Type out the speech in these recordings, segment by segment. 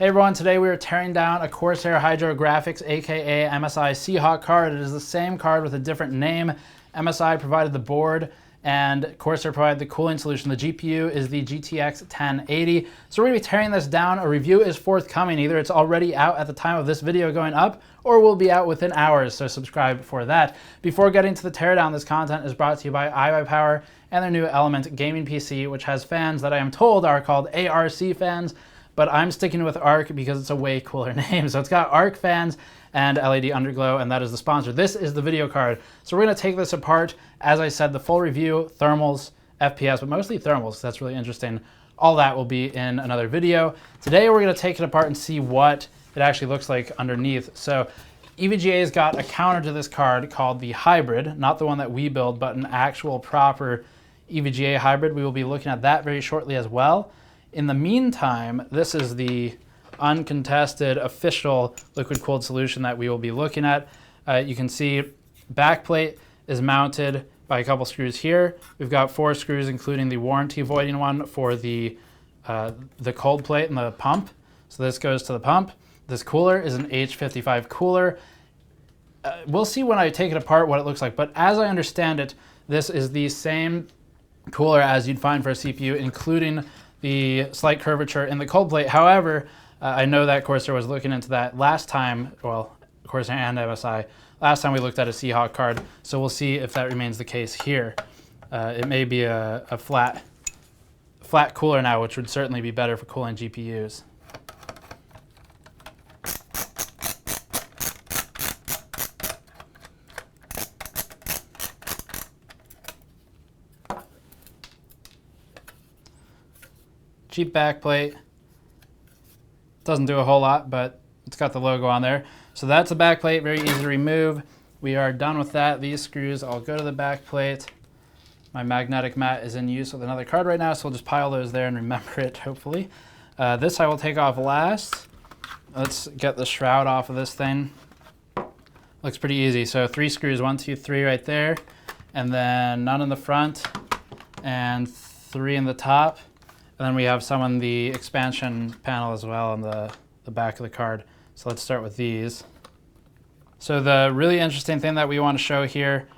Hey everyone, today we are tearing down a Corsair Hydro GFX aka MSI Seahawk card. It is the same card with a different name. MSI provided the board and Corsair provided the cooling solution. The GPU is the GTX 1080. So we're going to be tearing this down. A review is forthcoming. Either it's already out at the time of this video going up or will be out within hours, so subscribe for that. Before getting to the teardown, this content is brought to you by iBuyPower and their new Element gaming PC, which has fans that I am told are called ARC fans. But I'm sticking with ARC because it's a way cooler name. So it's got ARC fans and LED underglow, and that is the sponsor. This is the video card. So we're gonna take this apart. As I said, the full review, thermals, FPS, but mostly thermals, that's really interesting. All that will be in another video. Today we're gonna take it apart and see what it actually looks like underneath. So EVGA's got a counter to this card called the Hybrid, not the one that we build, but an actual proper EVGA hybrid. We will be looking at that very shortly as well. In the meantime, this is the uncontested official liquid-cooled solution that we will be looking at. You can see backplate is mounted by a couple screws here. We've got 4 screws, including the warranty voiding one for the cold plate and the pump. So this goes to the pump. This cooler is an H55 cooler. We'll see when I take it apart what it looks like, but as I understand it, this is the same cooler as you'd find for a CPU, including the slight curvature in the cold plate. However, I know that Corsair was looking into that last time, well, Corsair and MSI, last time we looked at a Seahawk card, so we'll see if that remains the case here. It may be a flat cooler now, which would certainly be better for cooling GPUs. Cheap backplate, doesn't do a whole lot, but it's got the logo on there. So that's a backplate, very easy to remove. We are done with that. These screws all go to the backplate. My magnetic mat is in use with another card right now, so we'll just pile those there and remember it, hopefully. This I will take off last. Let's get the shroud off of this thing. Looks pretty easy. So 3 screws, 1, 2, 3 right there, and then none in the front, and 3 in the top. And then we have some on the expansion panel as well on the back of the card. So let's start with these. So the really interesting thing that we want to show here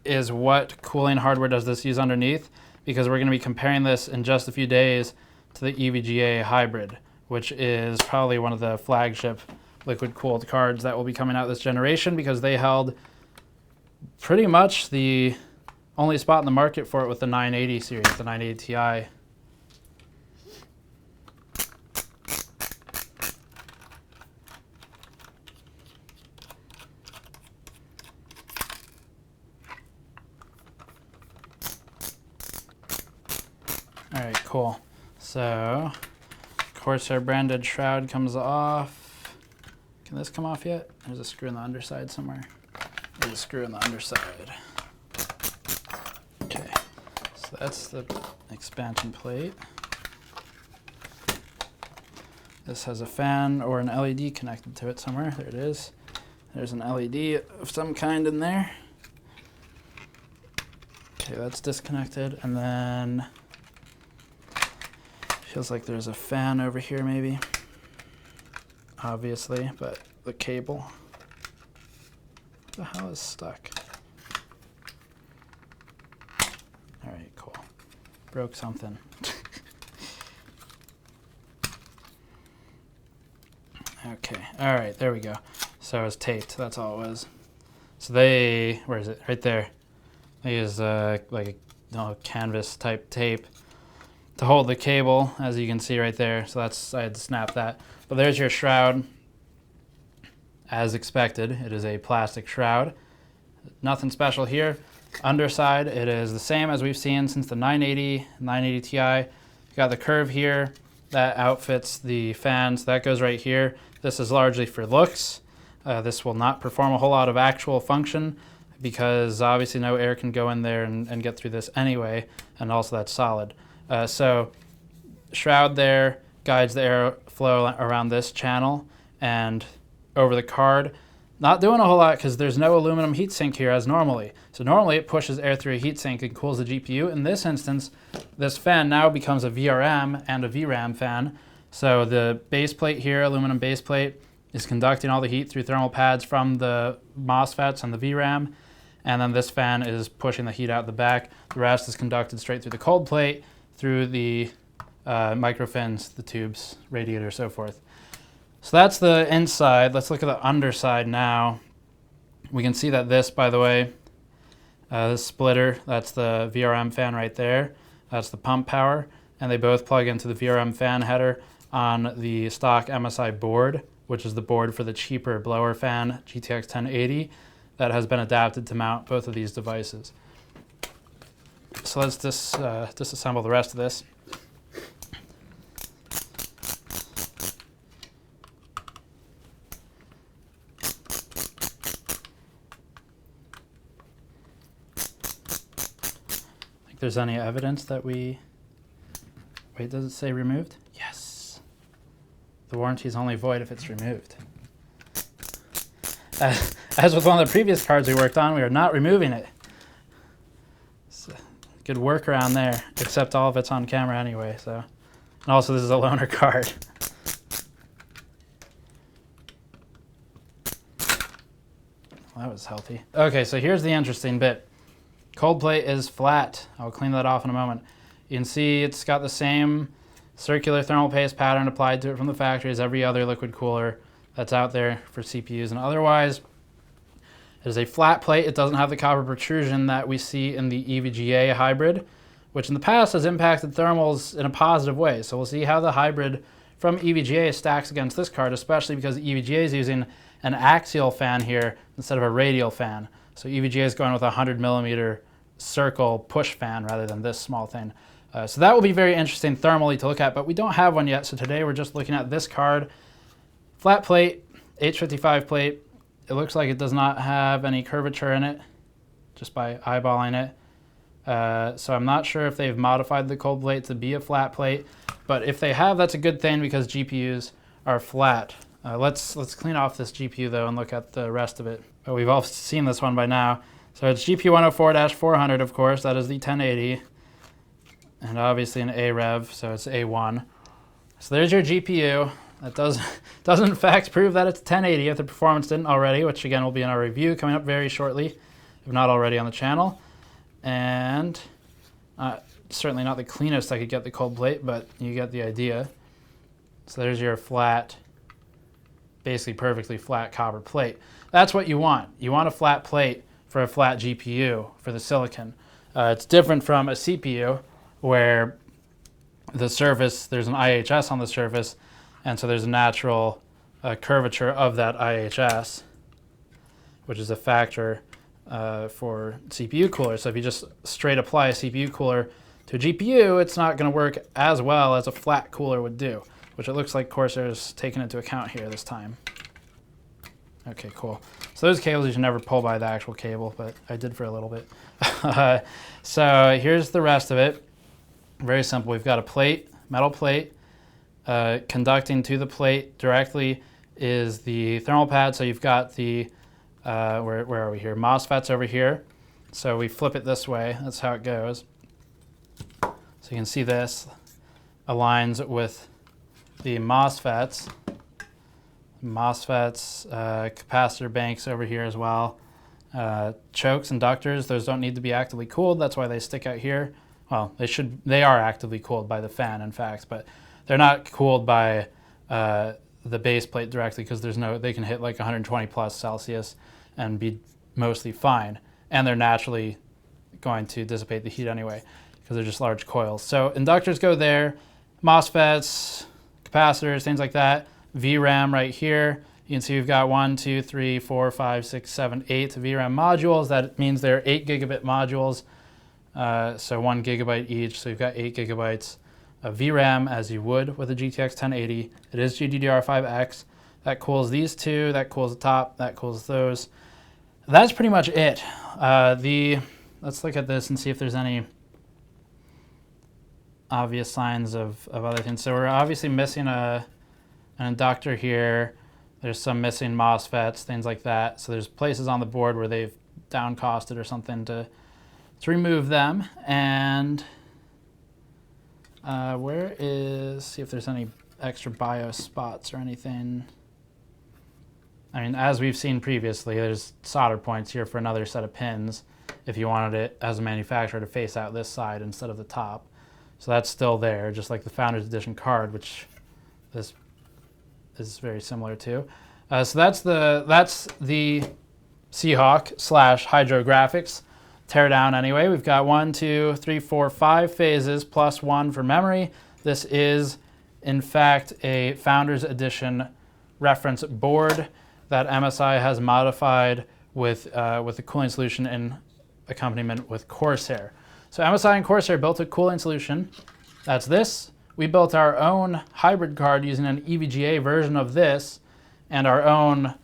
is what cooling hardware does this use underneath, because we're going to be comparing this in just a few days to the EVGA Hybrid, which is probably one of the flagship liquid-cooled cards that will be coming out this generation, because they held pretty much the only spot in the market for it with the 980 series, the 980 Ti. All right, cool. So, Corsair branded shroud comes off. Can this come off yet? There's a screw in the underside somewhere. There's a screw in the underside. Okay, so that's the expansion plate. This has a fan or an LED connected to it somewhere. There it is. There's an LED of some kind in there. Okay, that's disconnected, and then feels like there's a fan over here maybe, obviously, but the cable, what the hell is stuck? All right, cool. Broke something. Okay, all right, there we go. So it's taped, that's all it was. So they, where is it? Right there. They use like a canvas type tape to hold the cable, as you can see right there. So that's, I had to snap that. But there's your shroud. As expected, it is a plastic shroud. Nothing special here. Underside, it is the same as we've seen since the 980 Ti. You got the curve here that outfits the fan, so that goes right here. This is largely for looks. This will not perform a whole lot of actual function, because obviously no air can go in there and get through this anyway, and also that's solid. So shroud there guides the airflow around this channel and over the card. Not doing a whole lot because there's no aluminum heatsink here as normally. So normally it pushes air through a heatsink and cools the GPU. In this instance, this fan now becomes a VRM and a VRAM fan. So the base plate here, aluminum base plate, is conducting all the heat through thermal pads from the MOSFETs and the VRAM, and then this fan is pushing the heat out the back. The rest is conducted straight through the cold plate, through the microfins, the tubes, radiator, so forth. So that's the inside. Let's look at the underside now. We can see that this, by the way, this splitter, that's the VRM fan right there. That's the pump power, and they both plug into the VRM fan header on the stock MSI board, which is the board for the cheaper blower fan GTX 1080 that has been adapted to mount both of these devices. So let's disassemble the rest of this. Think there's any evidence that we... Wait, does it say removed? Yes. The warranty is only void if it's removed. As with one of the previous cards we worked on, we are not removing it. So, good workaround there, except all of it's on camera anyway. So, and also this is a loaner card. Well, that was healthy. Okay, so here's the interesting bit. Cold plate is flat. I'll clean that off in a moment. You can see it's got the same circular thermal paste pattern applied to it from the factory as every other liquid cooler that's out there for CPUs and otherwise. It is a flat plate. It doesn't have the copper protrusion that we see in the EVGA hybrid, which in the past has impacted thermals in a positive way. So we'll see how the hybrid from EVGA stacks against this card, especially because EVGA is using an axial fan here instead of a radial fan. So EVGA is going with a 100mm circle push fan rather than this small thing. So that will be very interesting thermally to look at, but we don't have one yet. So today we're just looking at this card. Flat plate, H55 plate. It looks like it does not have any curvature in it, just by eyeballing it. So I'm not sure if they've modified the cold plate to be a flat plate, but if they have, that's a good thing because GPUs are flat. Let's clean off this GPU though and look at the rest of it. But we've all seen this one by now. So it's GPU 104-400, of course. That is the 1080, and obviously an A rev, so it's A1. So there's your GPU. That does in fact prove that it's 1080 if the performance didn't already, which again will be in our review coming up very shortly, if not already on the channel. And certainly not the cleanest I could get the cold plate, but you get the idea. So there's your flat, basically perfectly flat copper plate. That's what you want. You want a flat plate for a flat GPU for the silicon. It's different from a CPU where the surface, there's an IHS on the surface, and so there's a natural curvature of that IHS, which is a factor for CPU coolers. So if you just straight apply a CPU cooler to a GPU, it's not going to work as well as a flat cooler would do, which it looks like Corsair's taken into account here this time. Okay, cool. So those cables you should never pull by the actual cable, but I did for a little bit. So here's the rest of it. Very simple. We've got a plate, metal plate. Conducting to the plate directly is the thermal pad. So you've got the, where are we here? MOSFETs over here. So we flip it this way. That's how it goes. So you can see this aligns with the MOSFETs. Capacitor banks over here as well. Chokes, inductors, those don't need to be actively cooled. That's why they stick out here. Well, they are actively cooled by the fan, in fact, but they're not cooled by the base plate directly because they can hit like 120 plus Celsius and be mostly fine. And they're naturally going to dissipate the heat anyway because they're just large coils. So inductors go there, MOSFETs, capacitors, things like that. VRAM right here. You can see we've got 1, 2, 3, 4, 5, 6, 7, 8 VRAM modules. That means they're 8 gigabit modules. So 1 gigabyte each. So you've got 8 gigabytes of VRAM as you would with a GTX 1080. It is GDDR5X. That cools these two, that cools the top, that cools those. That's pretty much it. Let's look at this and see if there's any obvious signs of other things. So we're obviously missing an inductor here. There's some missing MOSFETs, things like that. So there's places on the board where they've downcosted or something to remove them. And See if there's any extra BIOS spots or anything. I mean, as we've seen previously, there's solder points here for another set of pins if you wanted it as a manufacturer to face out this side instead of the top. So that's still there, just like the Founders Edition card, which this is very similar to. So that's the Seahawk / Hydro Graphics teardown anyway. We've got 1, 2, 3, 4, 5 phases plus 1 for memory. This is, in fact, a Founders Edition reference board that MSI has modified with the cooling solution in accompaniment with Corsair. So MSI and Corsair built a cooling solution. That's this. We built our own hybrid card using an EVGA version of this and our own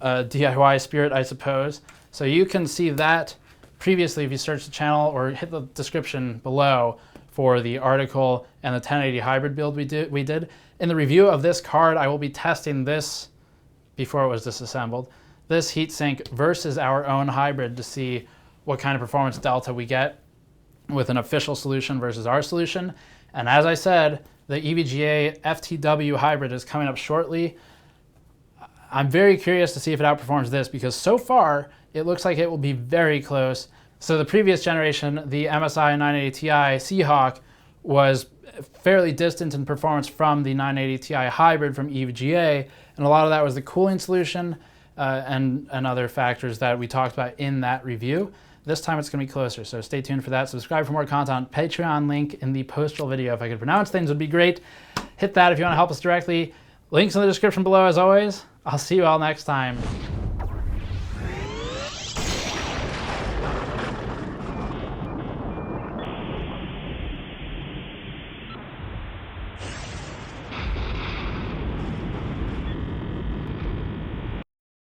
DIY spirit, I suppose. So you can see that previously if you search the channel or hit the description below for the article and the 1080 hybrid build we did. In the review of this card, I will be testing this before it was disassembled, this heatsink versus our own hybrid to see what kind of performance delta we get with an official solution versus our solution. And as I said, the EVGA FTW hybrid is coming up shortly. I'm very curious to see if it outperforms this because so far it looks like it will be very close. So the previous generation, the MSI 980 Ti Seahawk, was fairly distant in performance from the 980 Ti hybrid from EVGA, and a lot of that was the cooling solution and other factors that we talked about in that review. This time it's going to be closer, so stay tuned for that. Subscribe for more content. Patreon link in the postal video. If I could pronounce things, would be great. Hit that if you want to help us directly. Links in the description below as always. I'll see you all next time.